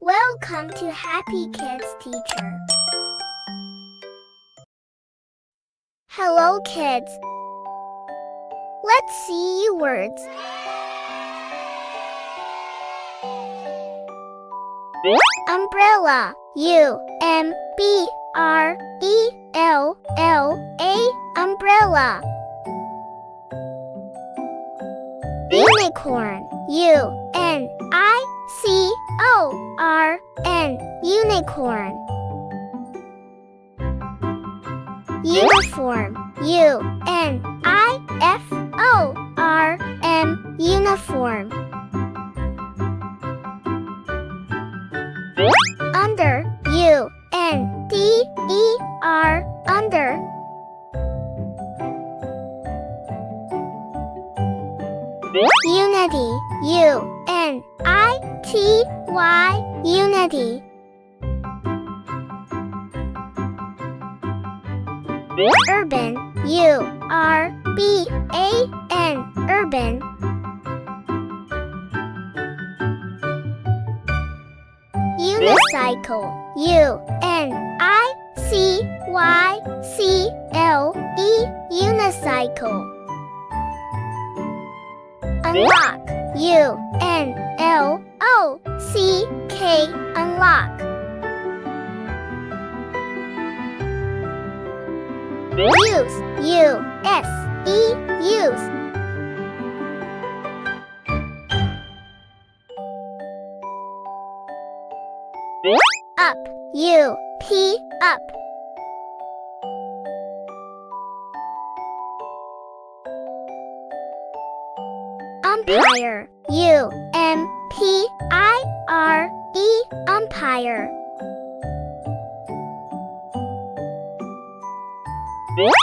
Welcome to Happy Kids Teacher. Hello kids. Let's see words. Umbrella, U-M-B-R-E-L-L-A, umbrella. Unicorn, U-N-I-C-O-R-N, unicorn. Uniform, U-N-I-F-O-R-M, uniform. Under, U-N-D-E-R, under. Unity, U-N-I-T-Y, unity. Urban, U-R-B-A-N, urban. Unicycle, U-N-I-C-Y-C-L-E, unicycle. Unlock, U-N-L-O-C-K, unlock. Use, U-S-E, use. Up, U-P, up. Umpire, U-M-P-I-R-E, umpire.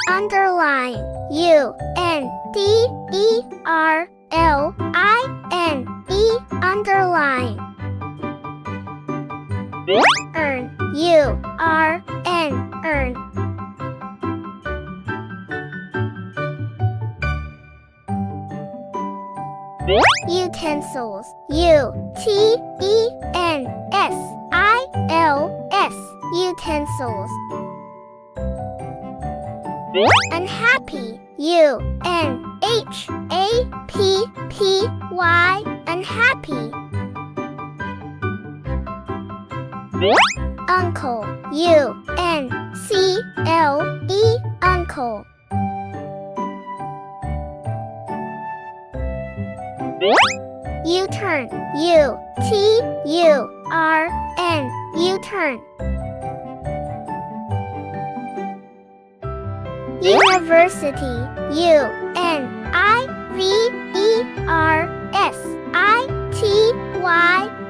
Underline, U-N-D-E-R-L-I-N-E, underline. Earn, U-R-N, earn. Utensils, U-T-E-N-S-I-L-S, utensils. Unhappy, U-N-H-A-P-P-Y, unhappy. Uncle, U-N-C-L-E, uncle. U-turn, U-T-U-R-N, U-turn. University, U-N-I-V-E-R-S-I-T-Y,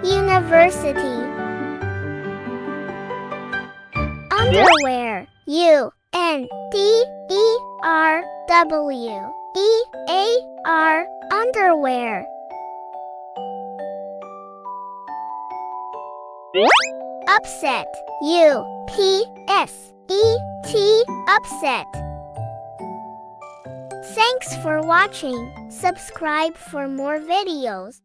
university. Underwear, U-N-D-E-R-W-E-A-R, underwear. Upset, U-P-S-E-T, upset. Thanks for watching. Subscribe for more videos.